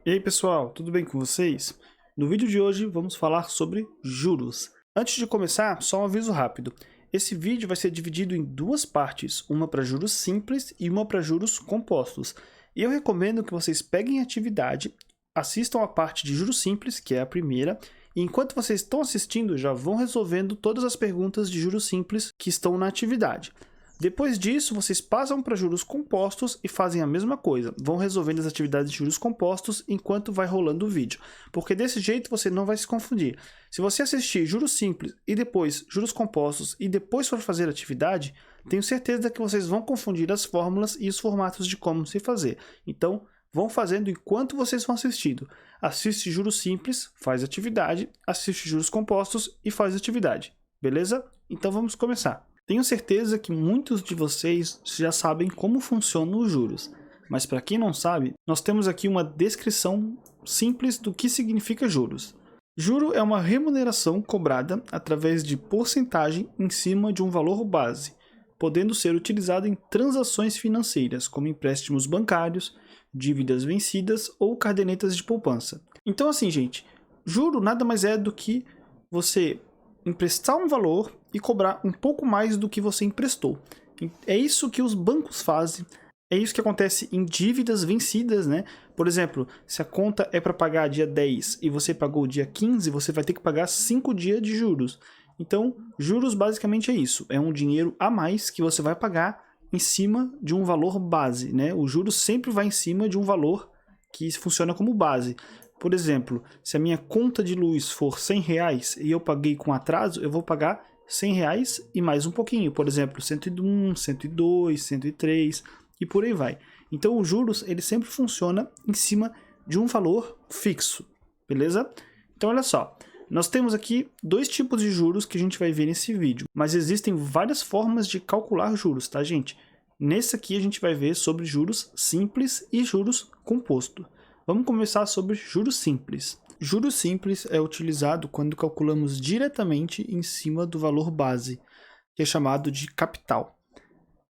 E aí pessoal, tudo bem com vocês? No vídeo de hoje vamos falar sobre juros. Antes de começar, só um aviso rápido. Esse vídeo vai ser dividido em duas partes, uma para juros simples e uma para juros compostos. E eu recomendo que vocês peguem a atividade, assistam a parte de juros simples, que é a primeira, e enquanto vocês estão assistindo já vão resolvendo todas as perguntas de juros simples que estão na atividade. Depois disso, vocês passam para juros compostos e fazem a mesma coisa. Vão resolvendo as atividades de juros compostos enquanto vai rolando o vídeo. Porque desse jeito você não vai se confundir. Se você assistir juros simples e depois juros compostos e depois for fazer a atividade, tenho certeza que vocês vão confundir as fórmulas e os formatos de como se fazer. Então, vão fazendo enquanto vocês vão assistindo. Assiste juros simples, faz atividade. Assiste juros compostos e faz atividade. Beleza? Então vamos começar. Tenho certeza que muitos de vocês já sabem como funcionam os juros, mas para quem não sabe, nós temos aqui uma descrição simples do que significa juros. Juro é uma remuneração cobrada através de porcentagem em cima de um valor base, podendo ser utilizado em transações financeiras, como empréstimos bancários, dívidas vencidas ou cadernetas de poupança. Então assim, gente, juro nada mais é do que você emprestar um valor e cobrar um pouco mais do que você emprestou. É isso que os bancos fazem, é isso que acontece em dívidas vencidas, né? Por exemplo, se a conta é para pagar dia 10 e você pagou dia 15, você vai ter que pagar 5 dias de juros. Então, juros basicamente é isso, é um dinheiro a mais que você vai pagar em cima de um valor base, né? O juros sempre vai em cima de um valor que funciona como base. Por exemplo, se a minha conta de luz for R$100 e eu paguei com atraso, eu vou pagar R$100 e mais um pouquinho. Por exemplo, 101, 102, 103 e por aí vai. Então, os juros ele sempre funciona em cima de um valor fixo, beleza? Então, olha só. Nós temos aqui dois tipos de juros que a gente vai ver nesse vídeo. Mas existem várias formas de calcular juros, tá, gente? Nesse aqui a gente vai ver sobre juros simples e juros composto. Vamos começar sobre juros simples. Juros simples é utilizado quando calculamos diretamente em cima do valor base, que é chamado de capital.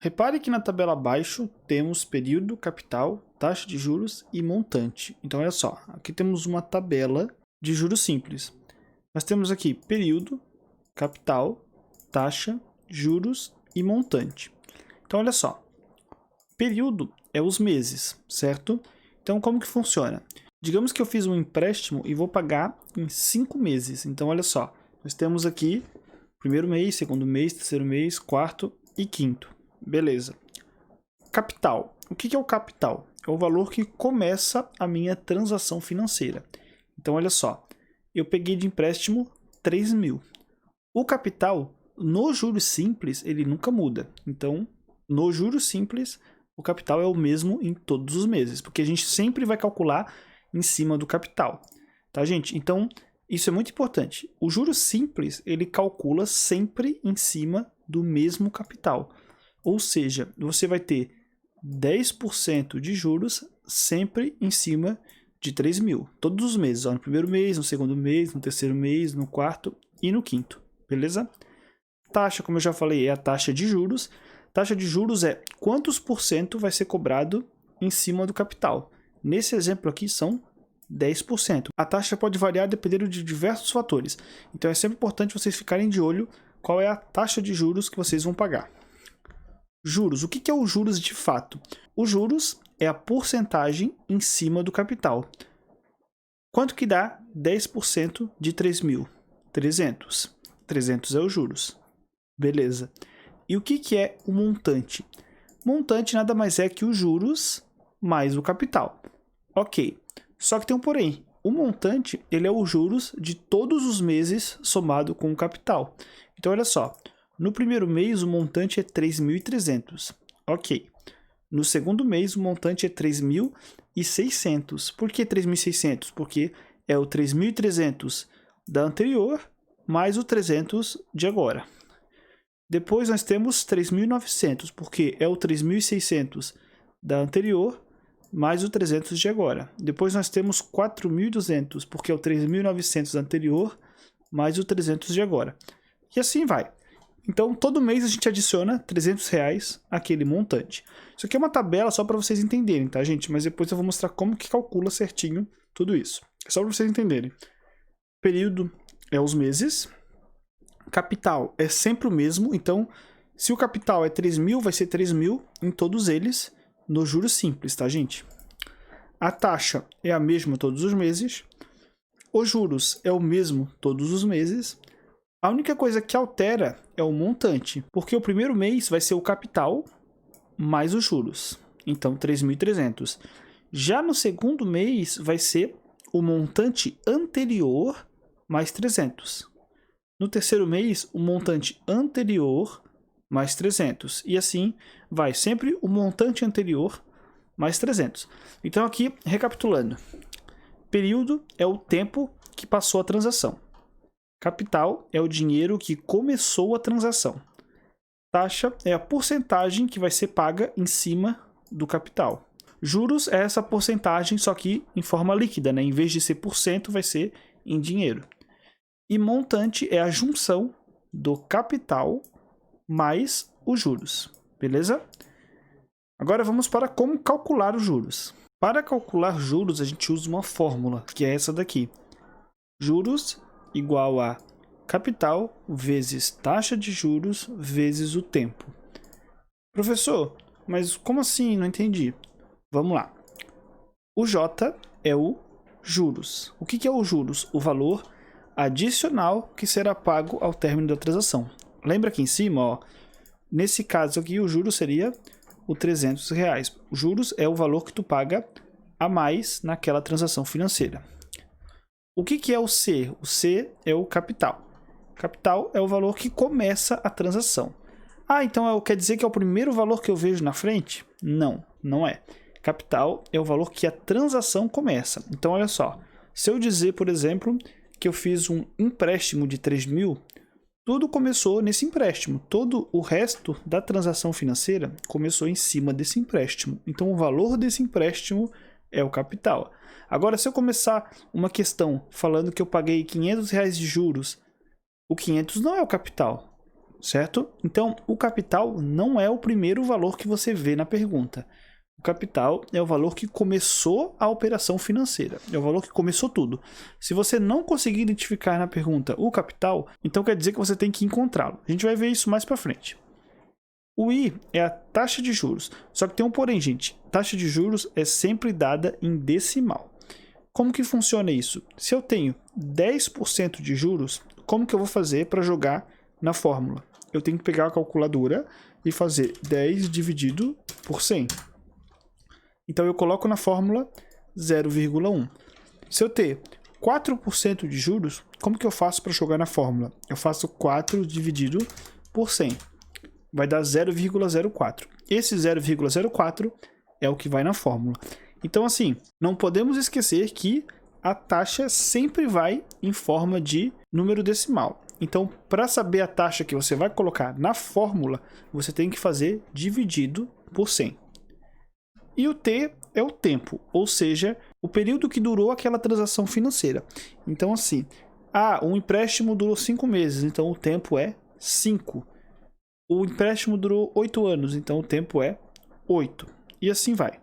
Repare que na tabela abaixo temos período, capital, taxa de juros e montante. Então, olha só, aqui temos uma tabela de juros simples. Nós temos aqui período, capital, taxa, juros e montante. Então, olha só, período é os meses, certo? Então, como que funciona? Digamos que eu fiz um empréstimo e vou pagar em 5 meses. Então, olha só, nós temos aqui primeiro mês, segundo mês, terceiro mês, quarto e quinto. Beleza. Capital. O que é o capital? É o valor que começa a minha transação financeira. Então, olha só, eu peguei de empréstimo 3 mil. O capital, no juros simples, ele nunca muda. Então, no juros simples, o capital é o mesmo em todos os meses, porque a gente sempre vai calcular em cima do capital, tá, gente? Então, isso é muito importante. O juros simples, ele calcula sempre em cima do mesmo capital. Ou seja, você vai ter 10% de juros sempre em cima de 3 mil. Todos os meses, ó, no primeiro mês, no segundo mês, no terceiro mês, no quarto e no quinto, beleza? Taxa, como eu já falei, é a taxa de juros. Taxa de juros é quantos por cento vai ser cobrado em cima do capital. Nesse exemplo aqui são 10%. A taxa pode variar dependendo de diversos fatores. Então é sempre importante vocês ficarem de olho qual é a taxa de juros que vocês vão pagar. Juros. O que é o juros de fato? O juros é a porcentagem em cima do capital. Quanto que dá 10% de 3 mil? 300. 300 é os juros. Beleza. E o que é o montante? Montante nada mais é que os juros mais o capital. Ok, só que tem um porém. O montante ele é os juros de todos os meses somado com o capital. Então, olha só. No primeiro mês, o montante é 3.300. Ok. No segundo mês, o montante é 3.600. Por que 3.600? Porque é o 3.300 da anterior mais o 300 de agora. Depois nós temos 3.900, porque é o 3.600 da anterior, mais o 300 de agora. Depois nós temos 4.200, porque é o 3.900 da anterior, mais o 300 de agora. E assim vai. Então, todo mês a gente adiciona R$300 àquele montante. Isso aqui é uma tabela só para vocês entenderem, tá, gente? Mas depois eu vou mostrar como que calcula certinho tudo isso. Só para vocês entenderem. Período é os meses. Capital é sempre o mesmo, então se o capital é 3.000, vai ser 3.000 em todos eles no juros simples, tá, gente? A taxa é a mesma todos os meses. Os juros é o mesmo todos os meses. A única coisa que altera é o montante, porque o primeiro mês vai ser o capital mais os juros. Então, 3.300. Já no segundo mês vai ser o montante anterior mais 300. No terceiro mês, o montante anterior mais 300. E assim vai sempre o montante anterior mais 300. Então aqui, recapitulando. Período é o tempo que passou a transação. Capital é o dinheiro que começou a transação. Taxa é a porcentagem que vai ser paga em cima do capital. Juros é essa porcentagem, só que em forma líquida, né? Em vez de ser por cento, vai ser em dinheiro. E montante é a junção do capital mais os juros, beleza? Agora vamos para como calcular os juros. Para calcular juros, a gente usa uma fórmula, que é essa daqui. Juros igual a capital vezes taxa de juros vezes o tempo. Professor, mas como assim? Não entendi. Vamos lá. O J é o juros. O que é o juros? O valor adicional que será pago ao término da transação. Lembra aqui em cima, ó, nesse caso aqui o juros seria o R$300. O juros é o valor que tu paga a mais naquela transação financeira. O que é o C? O C é o capital. Capital é o valor que começa a transação. Ah, então quer dizer que é o primeiro valor que eu vejo na frente? Não, não é. Capital é o valor que a transação começa. Então, olha só. Se eu dizer, por exemplo, que eu fiz um empréstimo de 3.000, tudo começou nesse empréstimo. Todo o resto da transação financeira começou em cima desse empréstimo. Então, o valor desse empréstimo é o capital. Agora, se eu começar uma questão falando que eu paguei R$500 de juros, o 500 não é o capital, certo? Então, o capital não é o primeiro valor que você vê na pergunta. O capital é o valor que começou a operação financeira, é o valor que começou tudo. Se você não conseguir identificar na pergunta o capital, então quer dizer que você tem que encontrá-lo. A gente vai ver isso mais para frente. O I é a taxa de juros, só que tem um porém, gente. Taxa de juros é sempre dada em decimal. Como que funciona isso? Se eu tenho 10% de juros, como que eu vou fazer para jogar na fórmula? Eu tenho que pegar a calculadora e fazer 10 dividido por 100. Então, eu coloco na fórmula 0,1. Se eu ter 4% de juros, como que eu faço para jogar na fórmula? Eu faço 4 dividido por 100. Vai dar 0,04. Esse 0,04 é o que vai na fórmula. Então, assim, não podemos esquecer que a taxa sempre vai em forma de número decimal. Então, para saber a taxa que você vai colocar na fórmula, você tem que fazer dividido por 100. E o T é o tempo, ou seja, o período que durou aquela transação financeira. Então, assim, um empréstimo durou 5 meses, então o tempo é 5. O empréstimo durou 8 anos, então o tempo é 8. E assim vai.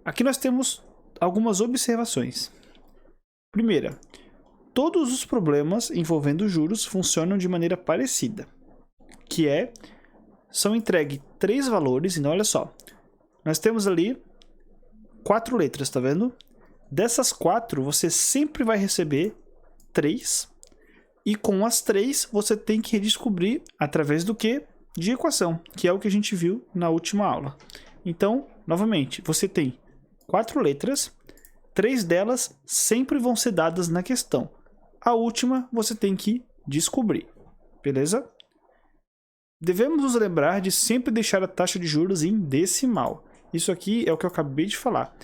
Aqui nós temos algumas observações. Primeira, todos os problemas envolvendo juros funcionam de maneira parecida, que são entregues 3 valores, então olha só. Nós temos ali 4 letras, tá vendo? Dessas 4, você sempre vai receber 3. E com as 3, você tem que redescobrir através do quê? De equação, que é o que a gente viu na última aula. Então, novamente, você tem 4 letras. 3 delas sempre vão ser dadas na questão. A última, você tem que descobrir. Beleza? Devemos nos lembrar de sempre deixar a taxa de juros em decimal. Isso aqui é o que eu acabei de falar.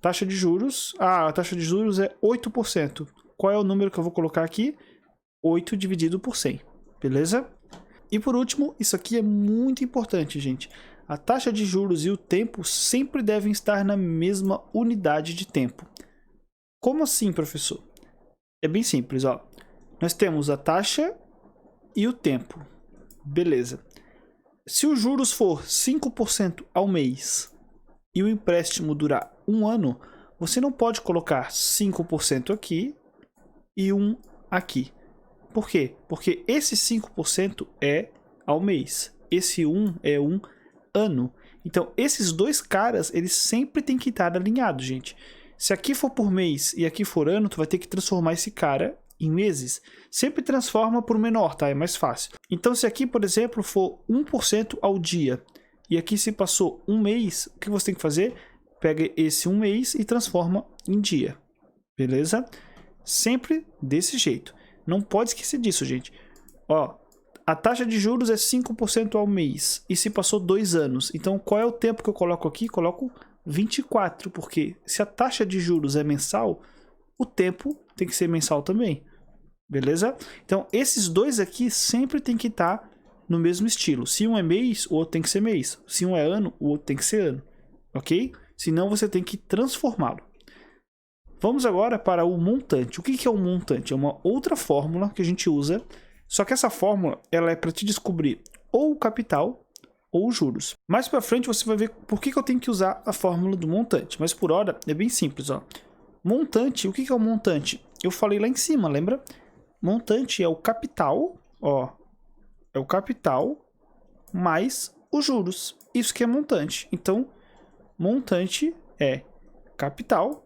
Taxa de juros. A taxa de juros é 8%. Qual é o número que eu vou colocar aqui? 8 dividido por 100. Beleza? E por último, isso aqui é muito importante, gente. A taxa de juros e o tempo sempre devem estar na mesma unidade de tempo. Como assim, professor? É bem simples, ó. Nós temos a taxa e o tempo. Beleza. Se os juros for 5% ao mês e o empréstimo durar 1 ano, você não pode colocar 5% aqui e 1 aqui. Por quê? Porque esse 5% é ao mês, esse 1 é um ano. Então, esses dois caras, eles sempre têm que estar alinhados, gente. Se aqui for por mês e aqui for ano, tu vai ter que transformar esse cara em meses. Sempre transforma por menor, tá? É mais fácil. Então, se aqui, por exemplo, for 1% ao dia, e aqui se passou um mês, o que você tem que fazer? Pega esse um mês e transforma em dia. Beleza? Sempre desse jeito. Não pode esquecer disso, gente. Ó, a taxa de juros é 5% ao mês. E se passou 2 anos. Então, qual é o tempo que eu coloco aqui? Coloco 24, porque se a taxa de juros é mensal, o tempo tem que ser mensal também. Beleza? Então, esses dois aqui sempre tem que estar no mesmo estilo. Se um é mês, o outro tem que ser mês. Se um é ano, o outro tem que ser ano. Ok? Senão, você tem que transformá-lo. Vamos agora para o montante. O que é um montante? É uma outra fórmula que a gente usa, só que essa fórmula ela é para te descobrir ou o capital ou os juros. Mais para frente você vai ver por que eu tenho que usar a fórmula do montante, mas por hora é bem simples. Ó. Montante, o que é o montante? Eu falei lá em cima, lembra? Montante é o capital, ó, é o capital mais os juros. Isso que é montante. Então, montante é capital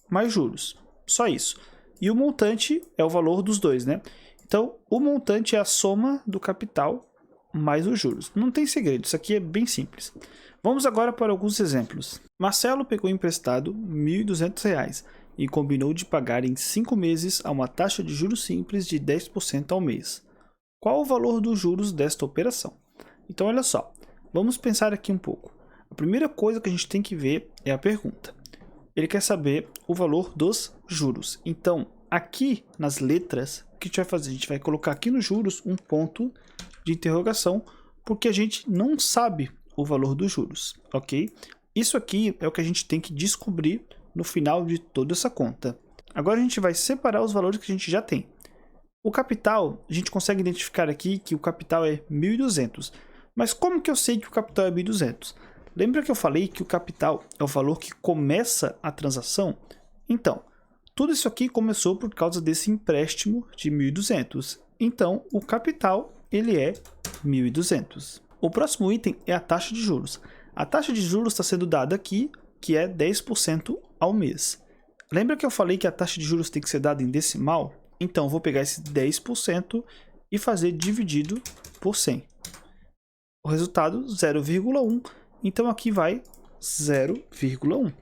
mais juros. Só isso. E o montante é o valor dos dois, né? Então, o montante é a soma do capital mais os juros. Não tem segredo, isso aqui é bem simples. Vamos agora para alguns exemplos. Marcelo pegou emprestado R$ 1.200 e combinou de pagar em 5 meses a uma taxa de juros simples de 10% ao mês. Qual o valor dos juros desta operação? Então, olha só. Vamos pensar aqui um pouco. A primeira coisa que a gente tem que ver é a pergunta. Ele quer saber o valor dos juros. Então, aqui nas letras, o que a gente vai fazer? A gente vai colocar aqui nos juros um ponto de interrogação, porque a gente não sabe o valor dos juros, ok? Isso aqui é o que a gente tem que descobrir no final de toda essa conta. Agora a gente vai separar os valores que a gente já tem. O capital, a gente consegue identificar aqui que o capital é 1.200. Mas como que eu sei que o capital é 1.200? Lembra que eu falei que o capital é o valor que começa a transação? Então, tudo isso aqui começou por causa desse empréstimo de 1.200. Então, o capital ele é 1.200. O próximo item é a taxa de juros. A taxa de juros está sendo dada aqui, que é 10% ao mês. Lembra que eu falei que a taxa de juros tem que ser dada em decimal? Então, eu vou pegar esse 10% e fazer dividido por 100. O resultado, 0,1. Então, aqui vai 0,1.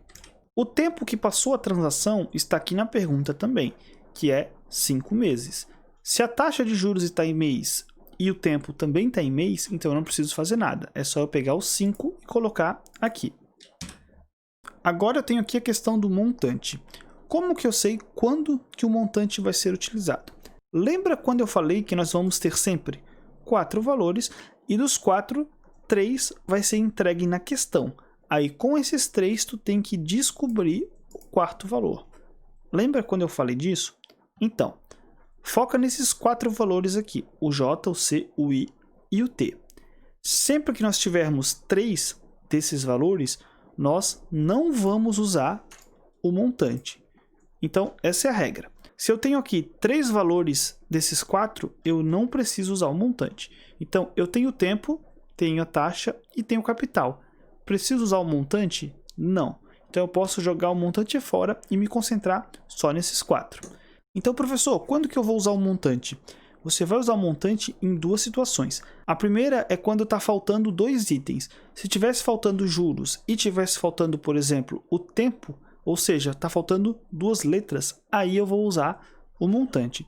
O tempo que passou a transação está aqui na pergunta também, que é 5 meses. Se a taxa de juros está em mês e o tempo também está em mês, então eu não preciso fazer nada. É só eu pegar o 5 e colocar aqui. Agora eu tenho aqui a questão do montante. Como que eu sei quando que o montante vai ser utilizado? Lembra quando eu falei que nós vamos ter sempre 4 valores e dos 4, 3 vai ser entregue na questão. Aí com esses 3 tu tem que descobrir o quarto valor. Lembra quando eu falei disso? Então, foca nesses 4 valores aqui, o J, o C, o I e o T. Sempre que nós tivermos 3 desses valores, nós não vamos usar o montante. Então, essa é a regra. Se eu tenho aqui 3 valores desses 4, eu não preciso usar o montante. Então, eu tenho o tempo, tenho a taxa e tenho o capital. Preciso usar o montante? Não. Então, eu posso jogar o montante fora e me concentrar só nesses 4. Então, professor, quando que eu vou usar o montante? Você vai usar o montante em 2 situações. A primeira é quando está faltando 2 itens. Se tivesse faltando juros e tivesse faltando, por exemplo, o tempo, ou seja, está faltando 2 letras, aí eu vou usar o montante.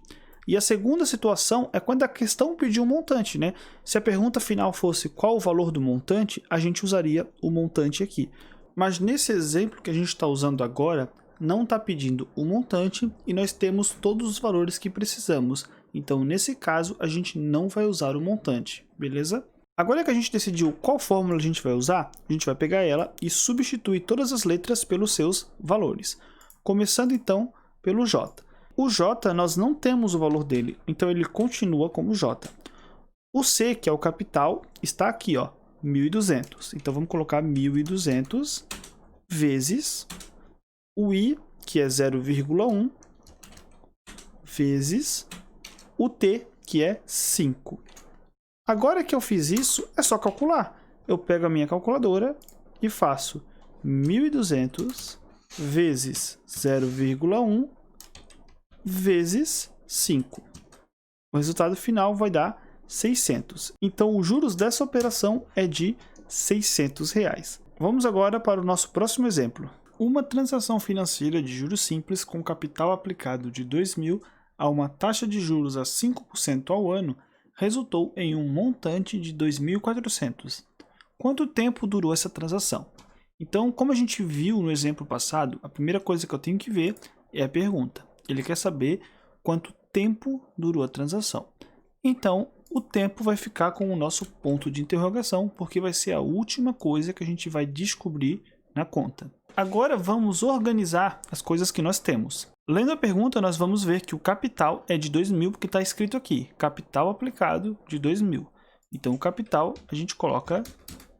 E a segunda situação é quando a questão pediu um montante, né? Se a pergunta final fosse qual o valor do montante, a gente usaria o montante aqui. Mas nesse exemplo que a gente está usando agora, não está pedindo o montante e nós temos todos os valores que precisamos. Então, nesse caso, a gente não vai usar o montante, beleza? Agora que a gente decidiu qual fórmula a gente vai usar, a gente vai pegar ela e substituir todas as letras pelos seus valores. Começando então pelo J. O J, nós não temos o valor dele, então ele continua como J. O C, que é o capital, está aqui, ó, 1.200. Então, vamos colocar 1.200 vezes o I, que é 0,1, vezes o T, que é 5. Agora que eu fiz isso, é só calcular. Eu pego a minha calculadora e faço 1.200 vezes 0,1 vezes 5. O resultado final vai dar 600. Então, os juros dessa operação é de R$ 600. Vamos agora para o nosso próximo exemplo. Uma transação financeira de juros simples com capital aplicado de 2.000 a uma taxa de juros a 5% ao ano resultou em um montante de 2.400. Quanto tempo durou essa transação? Então, como a gente viu no exemplo passado, a primeira coisa que eu tenho que ver é a pergunta. Ele quer saber quanto tempo durou a transação. Então, o tempo vai ficar com o nosso ponto de interrogação, porque vai ser a última coisa que a gente vai descobrir na conta. Agora vamos organizar as coisas que nós temos. Lendo a pergunta, nós vamos ver que o capital é de 2.000, porque está escrito aqui, capital aplicado de 2.000. Então, o capital a gente coloca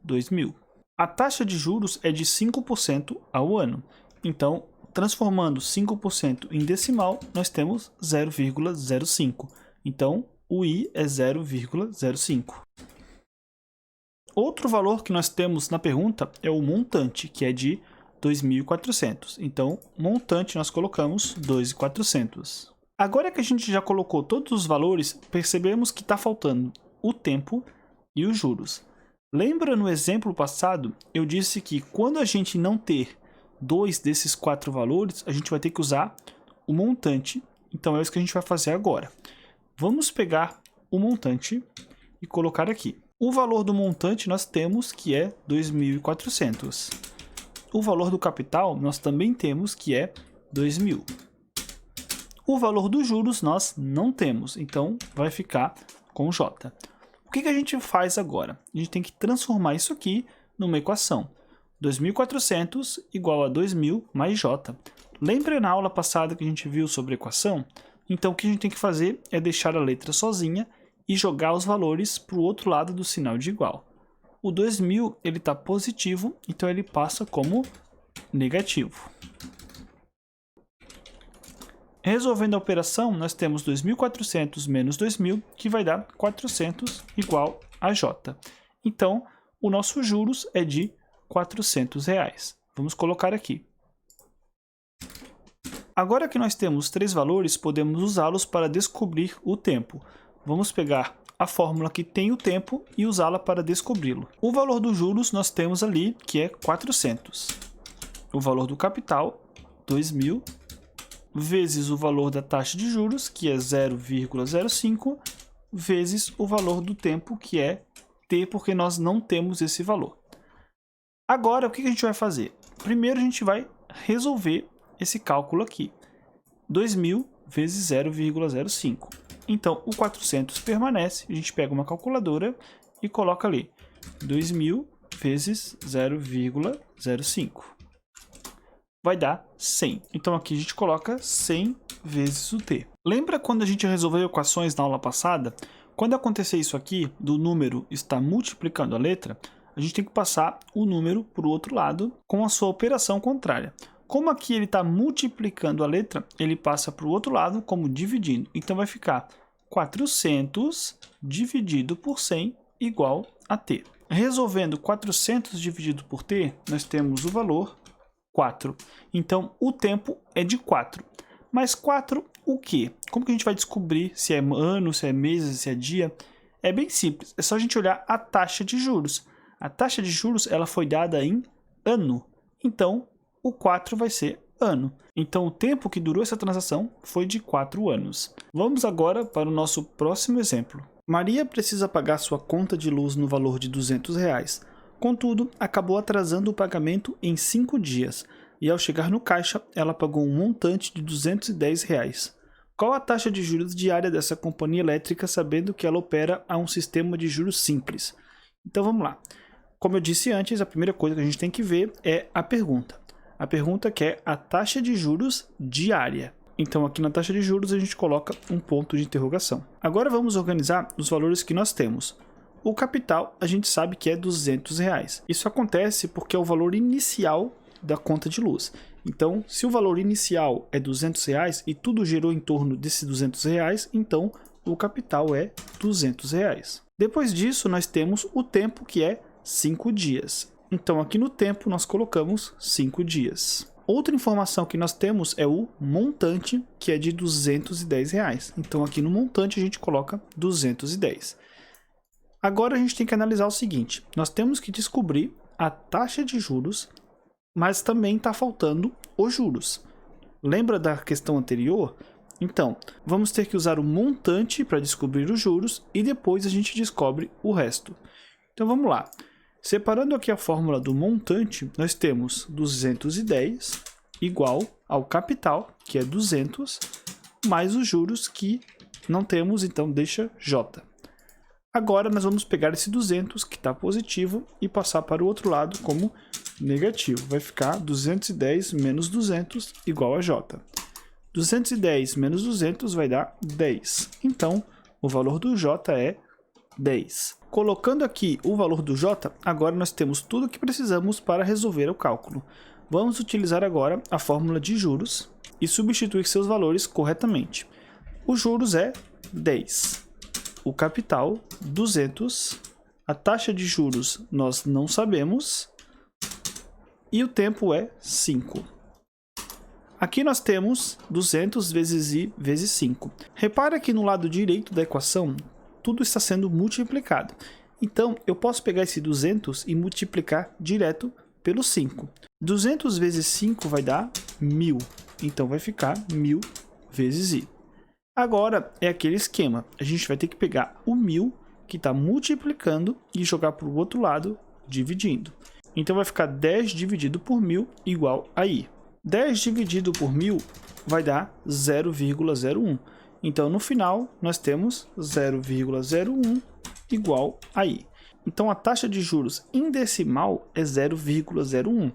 2.000. A taxa de juros é de 5% ao ano. Então, transformando 5% em decimal, nós temos 0,05. Então, o I é 0,05. Outro valor que nós temos na pergunta é o montante, que é de 2.400. Então, montante nós colocamos 2.400. Agora que a gente já colocou todos os valores, percebemos que está faltando o tempo e os juros. Lembra no exemplo passado, eu disse que quando a gente não ter dois desses 4 valores, a gente vai ter que usar o montante. Então, é isso que a gente vai fazer agora. Vamos pegar o montante e colocar aqui. O valor do montante nós temos que é 2.400. O valor do capital nós também temos que é 2.000. O valor dos juros nós não temos, então vai ficar com J. O que a gente faz agora? A gente tem que transformar isso aqui numa equação. 2.400 igual a 2.000 mais J. Lembra na aula passada que a gente viu sobre equação? Então o que a gente tem que fazer é deixar a letra sozinha e jogar os valores para o outro lado do sinal de igual. O 2.000 ele está positivo, então ele passa como negativo. Resolvendo a operação, nós temos 2.400 menos 2.000, que vai dar 400 igual a J. Então, o nosso juros é de R$ 400. Vamos colocar aqui. Agora que nós temos 3 valores, podemos usá-los para descobrir o tempo. Vamos pegar a fórmula que tem o tempo e usá-la para descobri-lo. O valor dos juros nós temos ali, que é 400. O valor do capital, 2.000, vezes o valor da taxa de juros, que é 0,05, vezes o valor do tempo, que é T, porque nós não temos esse valor. Agora, o que a gente vai fazer? Primeiro, a gente vai resolver esse cálculo aqui. 2.000 vezes 0,05. Então, o 400 permanece. A gente pega uma calculadora e coloca ali 2.000 vezes 0,05. Vai dar 100. Então, aqui a gente coloca 100 vezes o t. Lembra quando a gente resolveu equações na aula passada? Quando acontecer isso aqui, do número estar multiplicando a letra, a gente tem que passar o número para o outro lado com a sua operação contrária. Como aqui ele está multiplicando a letra, ele passa para o outro lado como dividindo. Então vai ficar 400 dividido por 100 igual a t. Resolvendo 400 dividido por t, nós temos o valor 4. Então o tempo é de 4. Mas 4 o quê? Como que a gente vai descobrir se é ano, se é mês, se é dia? É bem simples, é só a gente olhar a taxa de juros. A taxa de juros ela foi dada em ano. Então, o 4 vai ser ano. Então, o tempo que durou essa transação foi de 4 anos. Vamos agora para o nosso próximo exemplo. Maria precisa pagar sua conta de luz no valor de R$ 200. Contudo, acabou atrasando o pagamento em 5 dias. E ao chegar no caixa, ela pagou um montante de R$ 210. Qual a taxa de juros diária dessa companhia elétrica, sabendo que ela opera a um sistema de juros simples? Então, vamos lá. Como eu disse antes, a primeira coisa que a gente tem que ver é a pergunta. A pergunta quer a taxa de juros diária. Então, aqui na taxa de juros, a gente coloca um ponto de interrogação. Agora, vamos organizar os valores que nós temos. O capital, a gente sabe que é R$ 200. Isso acontece porque é o valor inicial da conta de luz. Então, se o valor inicial é R$200 e tudo gerou em torno desses R$200, então o capital é R$200. Depois disso, nós temos o tempo, que é 5 dias. Então, aqui no tempo, nós colocamos 5 dias. Outra informação que nós temos é o montante, que é de R$210. Então, aqui no montante, a gente coloca 210. Agora, a gente tem que analisar o seguinte. Nós temos que descobrir a taxa de juros, mas também está faltando os juros. Lembra da questão anterior? Então, vamos ter que usar o montante para descobrir os juros e depois a gente descobre o resto. Então, vamos lá. Separando aqui a fórmula do montante, nós temos 210 igual ao capital, que é 200, mais os juros que não temos, então deixa J. Agora nós vamos pegar esse 200, que está positivo, e passar para o outro lado como negativo. Vai ficar 210 menos 200 igual a J. 210 menos 200 vai dar 10. Então, o valor do J é 10. Colocando aqui o valor do J, agora nós temos tudo o que precisamos para resolver o cálculo. Vamos utilizar agora a fórmula de juros e substituir seus valores corretamente. O juros é 10, o capital 200, a taxa de juros nós não sabemos e o tempo é 5. Aqui nós temos 200 vezes I vezes 5. Repara que no lado direito da equação, tudo está sendo multiplicado. Então, eu posso pegar esse 200 e multiplicar direto pelo 5. 200 vezes 5 vai dar 1000. Então, vai ficar 1000 vezes I. Agora, é aquele esquema. A gente vai ter que pegar o 1000, que está multiplicando, e jogar para o outro lado, dividindo. Então, vai ficar 10 dividido por 1000 igual a I. 10 dividido por 1000 vai dar 0,01. Então, no final, nós temos 0,01 igual a I. Então, a taxa de juros em decimal é 0,01.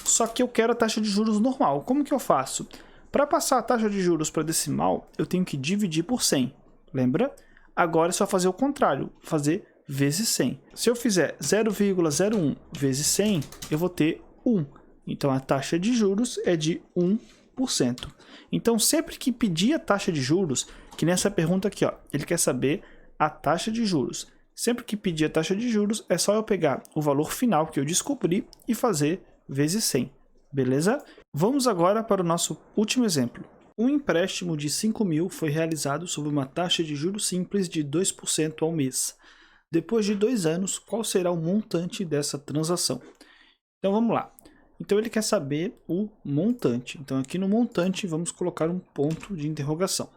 Só que eu quero a taxa de juros normal. Como que eu faço? Para passar a taxa de juros para decimal, eu tenho que dividir por 100. Lembra? Agora é só fazer o contrário, fazer vezes 100. Se eu fizer 0,01 vezes 100, eu vou ter 1. Então, a taxa de juros é de 1%. Então, sempre que pedir a taxa de juros, que nessa pergunta aqui, ó, ele quer saber a taxa de juros. Sempre que pedir a taxa de juros, é só eu pegar o valor final que eu descobri e fazer vezes 100. Beleza? Vamos agora para o nosso último exemplo. Um empréstimo de 5.000 foi realizado sob uma taxa de juros simples de 2% ao mês. Depois de 2 anos, qual será o montante dessa transação? Então, vamos lá. Então, ele quer saber o montante. Então, aqui no montante, vamos colocar um ponto de interrogação.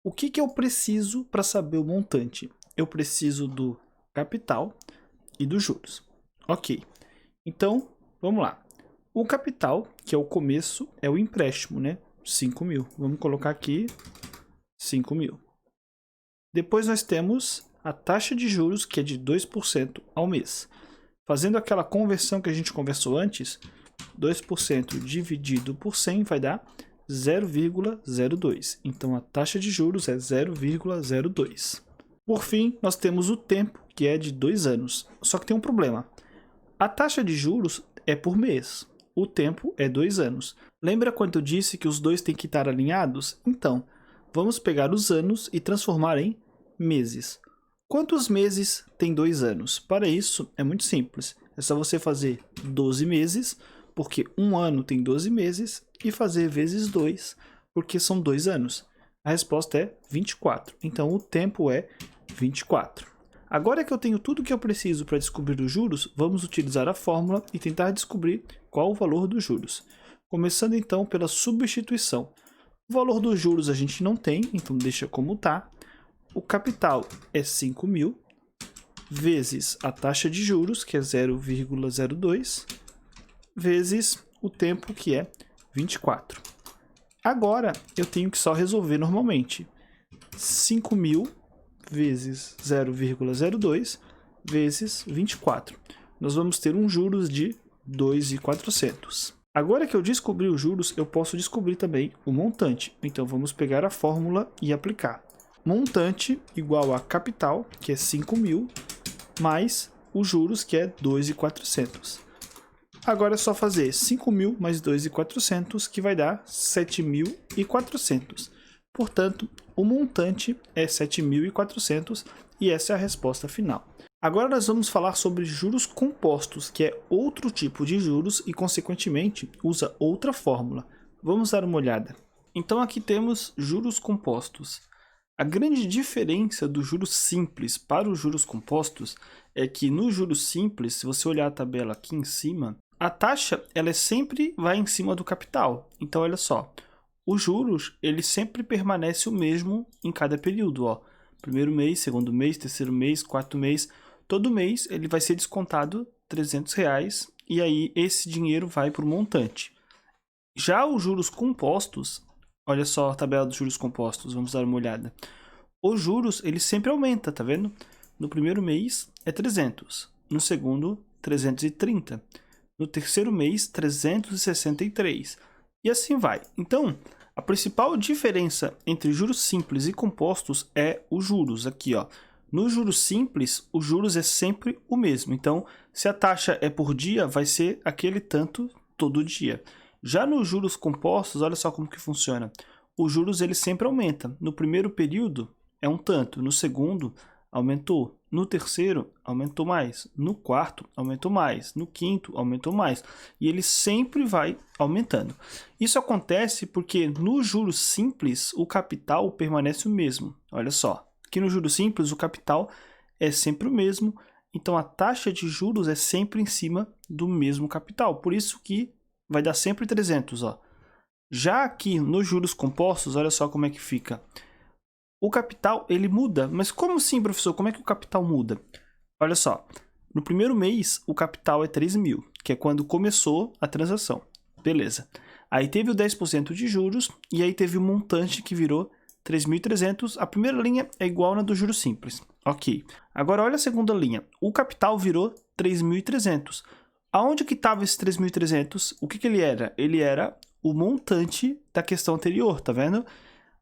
O que eu preciso para saber o montante? Eu preciso do capital e dos juros. Ok. Então, vamos lá. O capital, que é o começo, é o empréstimo, né? 5.000. Vamos colocar aqui 5.000. Depois, nós temos a taxa de juros, que é de 2% ao mês. Fazendo aquela conversão que a gente conversou antes, 2% dividido por 100 vai dar 0,02. Então, a taxa de juros é 0,02. Por fim, nós temos o tempo, que é de 2 anos. Só que tem um problema. A taxa de juros é por mês. O tempo é 2 anos. Lembra quando eu disse que os dois têm que estar alinhados? Então, vamos pegar os anos e transformar em meses. Quantos meses tem 2 anos? Para isso, é muito simples. É só você fazer 12 meses, porque um ano tem 12 meses, e fazer vezes 2, porque são 2 anos. A resposta é 24. Então, o tempo é 24. Agora que eu tenho tudo o que eu preciso para descobrir os juros, vamos utilizar a fórmula e tentar descobrir qual o valor dos juros. Começando, então, pela substituição. O valor dos juros a gente não tem, então deixa como está. O capital é 5.000, vezes a taxa de juros, que é 0,02, vezes o tempo, que é 24. Agora, eu tenho que só resolver normalmente. 5.000 vezes 0,02 vezes 24. Nós vamos ter um juros de 2.400. Agora que eu descobri os juros, eu posso descobrir também o montante. Então, vamos pegar a fórmula e aplicar. Montante igual a capital, que é 5.000, mais os juros, que é 2.400. Agora é só fazer 5.000 mais 2.400, que vai dar 7.400. Portanto, o montante é 7.400 e essa é a resposta final. Agora nós vamos falar sobre juros compostos, que é outro tipo de juros e, consequentemente, usa outra fórmula. Vamos dar uma olhada. Então aqui temos juros compostos. A grande diferença do juros simples para os juros compostos é que no juros simples, se você olhar a tabela aqui em cima, a taxa ela sempre vai em cima do capital. Então olha só, os juros ele sempre permanece o mesmo em cada período. Ó. Primeiro mês, segundo mês, terceiro mês, quarto mês, todo mês ele vai ser descontado R$300 e aí esse dinheiro vai para o montante. Já os juros compostos, olha só a tabela dos juros compostos, vamos dar uma olhada. Os juros, ele sempre aumenta, tá vendo? No primeiro mês é 300, no segundo 330, no terceiro mês 363 e assim vai. Então, a principal diferença entre juros simples e compostos é os juros aqui, ó. No juros simples, os juros é sempre o mesmo. Então, se a taxa é por dia, vai ser aquele tanto todo dia. Já nos juros compostos, olha só como que funciona. Os juros ele sempre aumenta. No primeiro período é um tanto, no segundo aumentou, no terceiro aumentou mais, no quarto aumentou mais, no quinto aumentou mais. E ele sempre vai aumentando. Isso acontece porque no juros simples o capital permanece o mesmo. Olha só, aqui no juros simples o capital é sempre o mesmo. Então a taxa de juros é sempre em cima do mesmo capital. Por isso que vai dar sempre 300, ó. Já aqui nos juros compostos, olha só como é que fica. O capital, ele muda. Mas como assim, professor? Como é que o capital muda? Olha só. No primeiro mês, o capital é 3.000, que é quando começou a transação. Beleza. Aí teve o 10% de juros e aí teve o montante que virou 3.300. A primeira linha é igual na do juros simples. Ok. Agora, olha a segunda linha. O capital virou 3.300. Aonde que estava esse 3.300? O que ele era? Ele era o montante da questão anterior, tá vendo?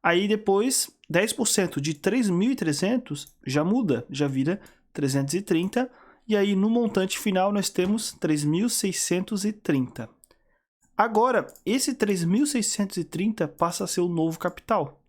Aí depois, 10% de 3.300 já muda, já vira 330. E aí no montante final nós temos 3.630. Agora, esse 3.630 passa a ser o novo capital.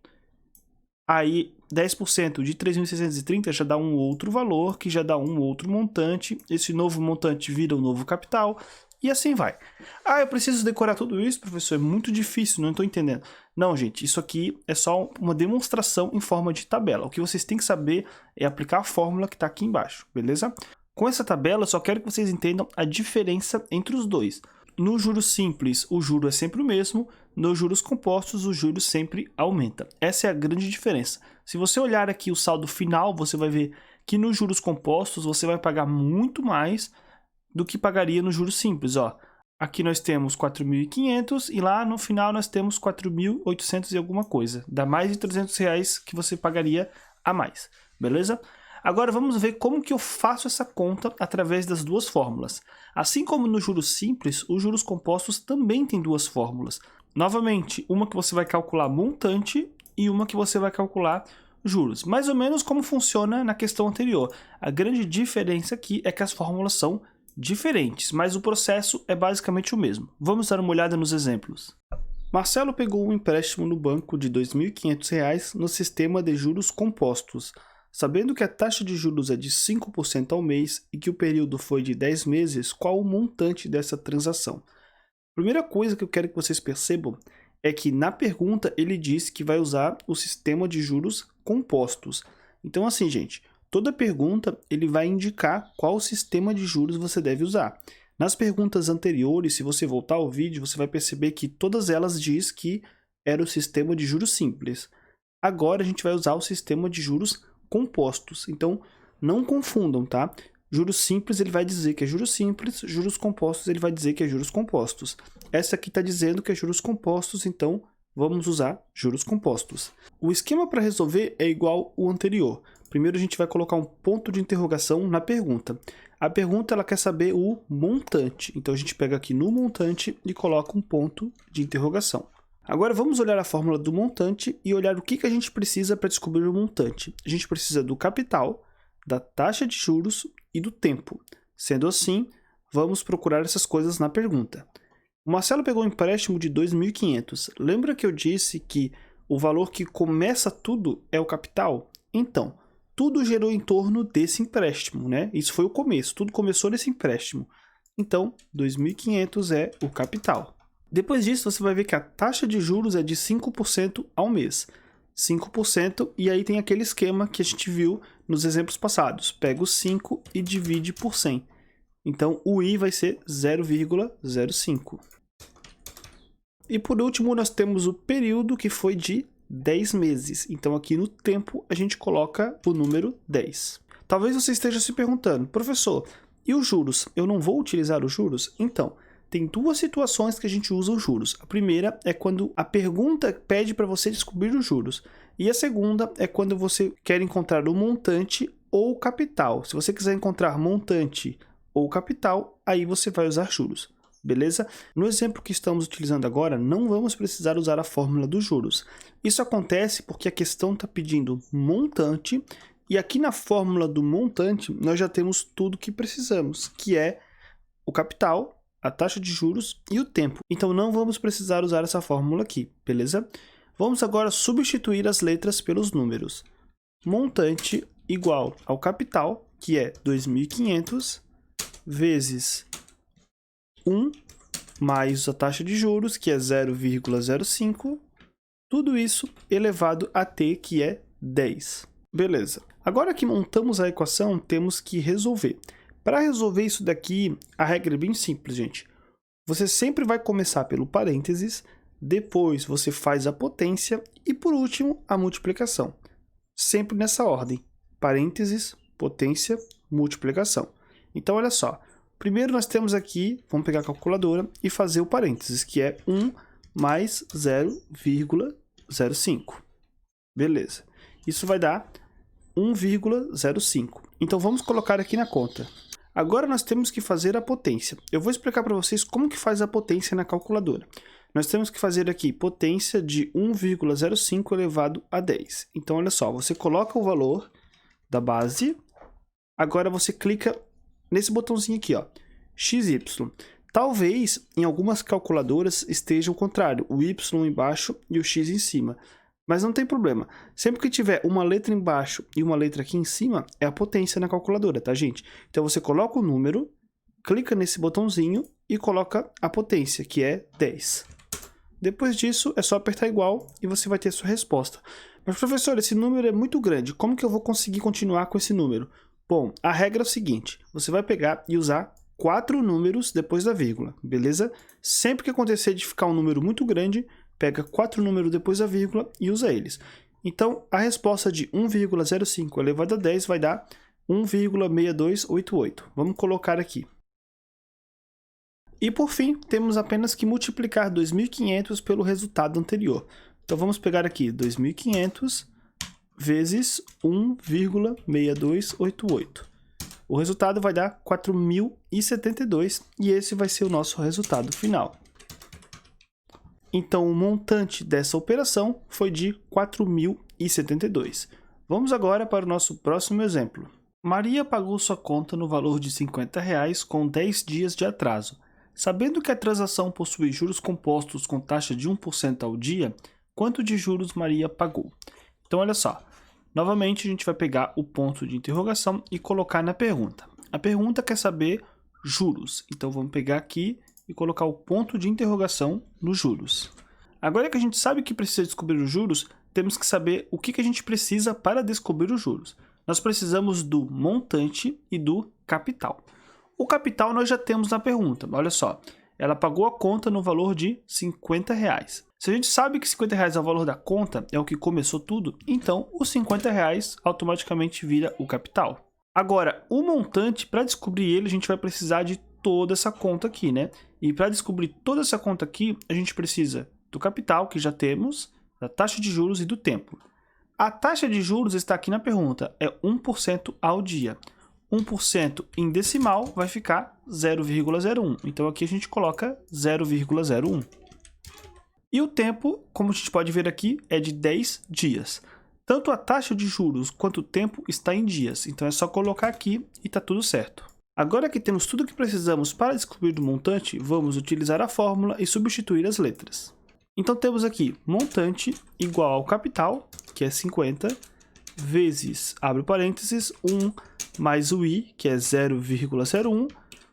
Aí 10% de 3.630 já dá um outro valor, que já dá um outro montante. Esse novo montante vira o novo capital. E assim vai. Ah, eu preciso decorar tudo isso, professor? É muito difícil, não estou entendendo. Não, gente, isso aqui é só uma demonstração em forma de tabela. O que vocês têm que saber é aplicar a fórmula que está aqui embaixo, beleza? Com essa tabela, eu só quero que vocês entendam a diferença entre os dois. No juros simples, o juro é sempre o mesmo. Nos juros compostos, o juro sempre aumenta. Essa é a grande diferença. Se você olhar aqui o saldo final, você vai ver que nos juros compostos você vai pagar muito mais do que pagaria no juros simples, ó. Aqui nós temos 4.500 e lá no final nós temos 4.800 e alguma coisa. Dá mais de R$300 que você pagaria a mais, beleza? Agora vamos ver como que eu faço essa conta através das duas fórmulas. Assim como no juros simples, os juros compostos também tem duas fórmulas. Novamente, uma que você vai calcular montante e uma que você vai calcular juros. Mais ou menos como funciona na questão anterior. A grande diferença aqui é que as fórmulas são diferentes, mas o processo é basicamente o mesmo. Vamos dar uma olhada nos exemplos. Marcelo pegou um empréstimo no banco de R$2.500 no sistema de juros compostos. Sabendo que a taxa de juros é de 5% ao mês e que o período foi de 10 meses, qual o montante dessa transação? Primeira coisa que eu quero que vocês percebam é que na pergunta ele diz que vai usar o sistema de juros compostos. Então assim, gente, toda pergunta ele vai indicar qual sistema de juros você deve usar. Nas perguntas anteriores, se você voltar ao vídeo, você vai perceber que todas elas diz que era o sistema de juros simples. Agora a gente vai usar o sistema de juros compostos. Então, não confundam, tá? Juros simples ele vai dizer que é juros simples, juros compostos ele vai dizer que é juros compostos. Essa aqui está dizendo que é juros compostos, então vamos usar juros compostos. O esquema para resolver é igual ao anterior. Primeiro a gente vai colocar um ponto de interrogação na pergunta. A pergunta ela quer saber o montante, então a gente pega aqui no montante e coloca um ponto de interrogação. Agora vamos olhar a fórmula do montante e olhar o que a gente precisa para descobrir o montante. A gente precisa do capital, da taxa de juros e do tempo. Sendo assim, vamos procurar essas coisas na pergunta. O Marcelo pegou um empréstimo de 2.500. Lembra que eu disse que o valor que começa tudo é o capital? Então, tudo gerou em torno desse empréstimo, né? Isso foi o começo, tudo começou nesse empréstimo. Então, 2.500 é o capital. Depois disso, você vai ver que a taxa de juros é de 5% ao mês. 5%, e aí tem aquele esquema que a gente viu nos exemplos passados. Pega o 5 e divide por 100. Então, o I vai ser 0,05. E por último, nós temos o período, que foi de 10 meses. Então, aqui no tempo, a gente coloca o número 10. Talvez você esteja se perguntando, professor, e os juros? Eu não vou utilizar os juros? Então, tem duas situações que a gente usa os juros. A primeira é quando a pergunta pede para você descobrir os juros. E a segunda é quando você quer encontrar o montante ou o capital. Se você quiser encontrar montante ou capital, aí você vai usar juros. Beleza? No exemplo que estamos utilizando agora, não vamos precisar usar a fórmula dos juros. Isso acontece porque a questão está pedindo montante, e aqui na fórmula do montante, nós já temos tudo que precisamos, que é o capital, a taxa de juros e o tempo. Então não vamos precisar usar essa fórmula aqui, beleza? Vamos agora substituir as letras pelos números. Montante igual ao capital, que é 2.500, vezes 1 mais a taxa de juros, que é 0,05, tudo isso elevado a t, que é 10. Beleza. Agora que montamos a equação, temos que resolver. Para resolver isso daqui, a regra é bem simples, gente. Você sempre vai começar pelo parênteses, depois você faz a potência e, por último, a multiplicação. Sempre nessa ordem. Parênteses, potência, multiplicação. Então, olha só. Primeiro nós temos aqui, vamos pegar a calculadora e fazer o parênteses, que é 1 mais 0,05. Beleza. Isso vai dar 1,05. Então vamos colocar aqui na conta. Agora nós temos que fazer a potência. Eu vou explicar para vocês como que faz a potência na calculadora. Nós temos que fazer aqui potência de 1,05 elevado a 10. Então olha só, você coloca o valor da base, agora você clica nesse botãozinho aqui, ó, XY. Talvez em algumas calculadoras esteja o contrário, o Y embaixo e o X em cima. Mas não tem problema. Sempre que tiver uma letra embaixo e uma letra aqui em cima, é a potência na calculadora, tá, gente? Então você coloca o número, clica nesse botãozinho e coloca a potência, que é 10. Depois disso, é só apertar igual e você vai ter sua resposta. Mas, professor, esse número é muito grande. Como que eu vou conseguir continuar com esse número? Bom, a regra é o seguinte, você vai pegar e usar 4 números depois da vírgula, beleza? Sempre que acontecer de ficar um número muito grande, pega 4 números depois da vírgula e usa eles. Então, a resposta de 1,05 elevado a 10 vai dar 1,6288. Vamos colocar aqui. E por fim, temos apenas que multiplicar 2.500 pelo resultado anterior. Então vamos pegar aqui 2.500 vezes 1,6288. O resultado vai dar 4.072 e esse vai ser o nosso resultado final. Então o montante dessa operação foi de 4.072. Vamos agora para o nosso próximo exemplo. Maria pagou sua conta no valor de R$50 com 10 dias de atraso. Sabendo que a transação possui juros compostos com taxa de 1% ao dia, quanto de juros Maria pagou? Então olha só. Novamente, a gente vai pegar o ponto de interrogação e colocar na pergunta. A pergunta quer saber juros. Então, vamos pegar aqui e colocar o ponto de interrogação nos juros. Agora que a gente sabe que precisa descobrir os juros, temos que saber o que a gente precisa para descobrir os juros. Nós precisamos do montante e do capital. O capital nós já temos na pergunta. Olha só, ela pagou a conta no valor de R$50. Se a gente sabe que R$50 é o valor da conta, é o que começou tudo, então os R$50 automaticamente vira o capital. Agora, o montante, para descobrir ele, a gente vai precisar de toda essa conta aqui, né? E para descobrir toda essa conta aqui, a gente precisa do capital, que já temos, da taxa de juros e do tempo. A taxa de juros está aqui na pergunta, é 1% ao dia. 1% em decimal vai ficar 0,01. Então aqui a gente coloca 0,01. E o tempo, como a gente pode ver aqui, é de 10 dias. Tanto a taxa de juros quanto o tempo está em dias. Então é só colocar aqui e está tudo certo. Agora que temos tudo o que precisamos para descobrir o montante, vamos utilizar a fórmula e substituir as letras. Então temos aqui montante igual ao capital, que é 50, vezes, abre parênteses, 1 mais o i, que é 0,01,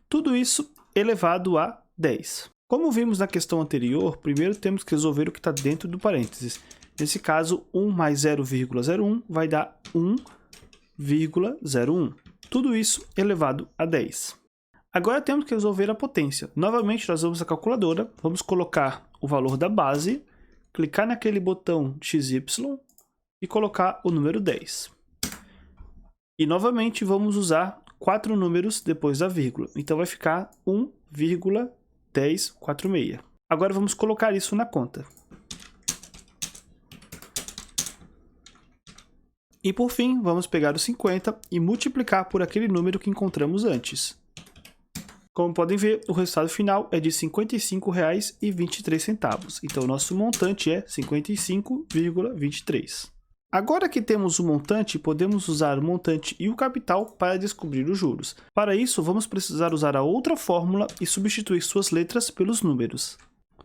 tudo isso elevado a 10. Como vimos na questão anterior, primeiro temos que resolver o que está dentro do parênteses. Nesse caso, 1 mais 0,01 vai dar 1,01. Tudo isso elevado a 10. Agora temos que resolver a potência. Novamente, nós vamos à calculadora, vamos colocar o valor da base, clicar naquele botão XY e colocar o número 10. E novamente vamos usar 4 números depois da vírgula. Então vai ficar 1,1046. Agora vamos colocar isso na conta. E por fim, vamos pegar o 50 e multiplicar por aquele número que encontramos antes. Como podem ver, o resultado final é de R$ 55,23. Então, o nosso montante é 55,23. Agora que temos o montante, podemos usar o montante e o capital para descobrir os juros. Para isso, vamos precisar usar a outra fórmula e substituir suas letras pelos números.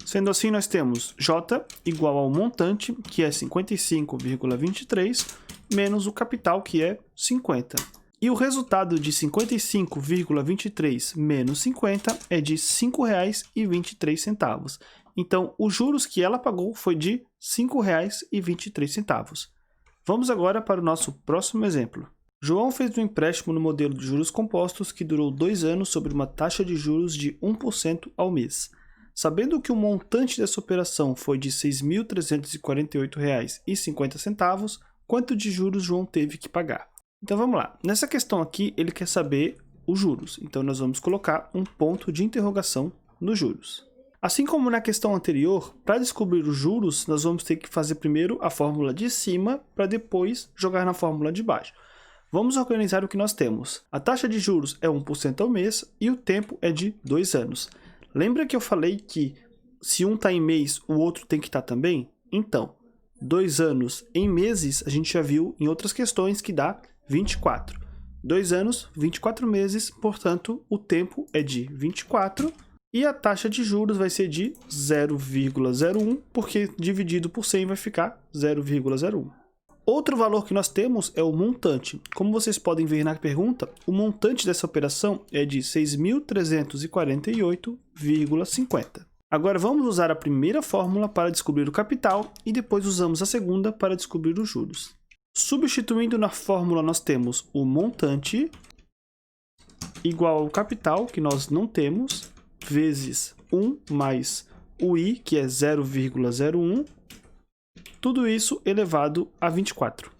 Sendo assim, nós temos J igual ao montante, que é 55,23, menos o capital, que é 50. E o resultado de 55,23 menos 50 é de R$ 5,23. Então, os juros que ela pagou foi de R$ 5,23. Vamos agora para o nosso próximo exemplo. João fez um empréstimo no modelo de juros compostos que durou 2 anos sobre uma taxa de juros de 1% ao mês. Sabendo que o montante dessa operação foi de R$ 6.348,50, quanto de juros João teve que pagar? Então vamos lá. Nessa questão aqui, ele quer saber os juros. Então nós vamos colocar um ponto de interrogação nos juros. Assim como na questão anterior, para descobrir os juros, nós vamos ter que fazer primeiro a fórmula de cima para depois jogar na fórmula de baixo. Vamos organizar o que nós temos. A taxa de juros é 1% ao mês e o tempo é de 2 anos. Lembra que eu falei que se um está em mês, o outro tem que estar também? Então, 2 anos em meses, a gente já viu em outras questões que dá 24. 2 anos, 24 meses, portanto, o tempo é de 24 e a taxa de juros vai ser de 0,01, porque dividido por 100 vai ficar 0,01. Outro valor que nós temos é o montante. Como vocês podem ver na pergunta, o montante dessa operação é de R$ 6.348,50. Agora vamos usar a primeira fórmula para descobrir o capital e depois usamos a segunda para descobrir os juros. Substituindo na fórmula, nós temos o montante igual ao capital, que nós não temos, vezes 1 mais o i, que é 0,01, tudo isso elevado a 24.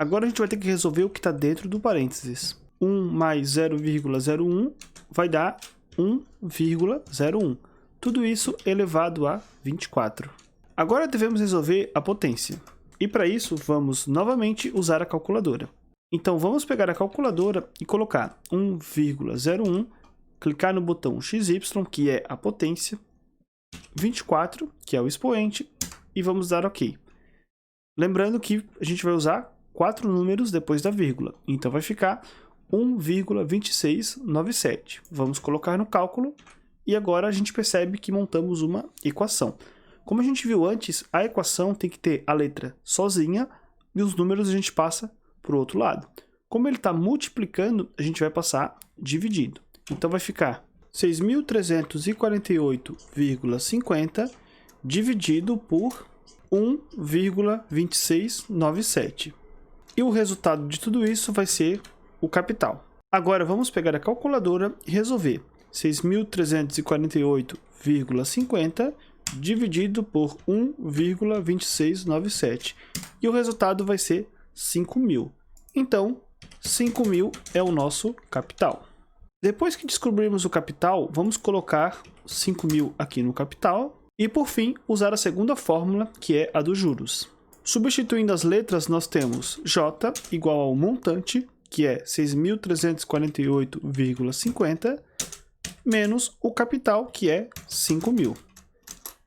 Agora a gente vai ter que resolver o que está dentro do parênteses. 1 mais 0,01 vai dar 1,01. Tudo isso elevado a 24. Agora devemos resolver a potência. E para isso, vamos novamente usar a calculadora. Então vamos pegar a calculadora e colocar 1,01, clicar no botão XY, que é a potência, 24, que é o expoente, e vamos dar OK. Lembrando que a gente vai usar 4 números depois da vírgula, então vai ficar 1,2697. Vamos colocar no cálculo e agora a gente percebe que montamos uma equação. Como a gente viu antes, a equação tem que ter a letra sozinha e os números a gente passa para o outro lado. Como ele está multiplicando, a gente vai passar dividindo. Então vai ficar 6.348,50 dividido por 1,2697. E o resultado de tudo isso vai ser o capital. Agora vamos pegar a calculadora e resolver 6.348,50 dividido por 1,2697. E o resultado vai ser 5.000. Então, 5.000 é o nosso capital. Depois que descobrimos o capital, vamos colocar 5.000 aqui no capital. E, por fim, usar a segunda fórmula, que é a dos juros. Substituindo as letras, nós temos J igual ao montante, que é 6.348,50, menos o capital, que é 5.000.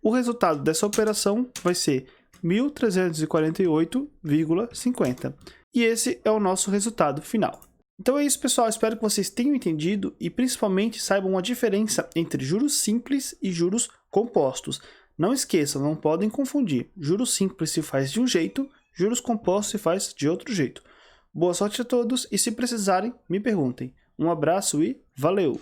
O resultado dessa operação vai ser 1.348,50. E esse é o nosso resultado final. Então é isso, pessoal. Espero que vocês tenham entendido e principalmente saibam a diferença entre juros simples e juros compostos. Não esqueçam, não podem confundir. Juros simples se faz de um jeito, juros compostos se faz de outro jeito. Boa sorte a todos e se precisarem, me perguntem. Um abraço e valeu!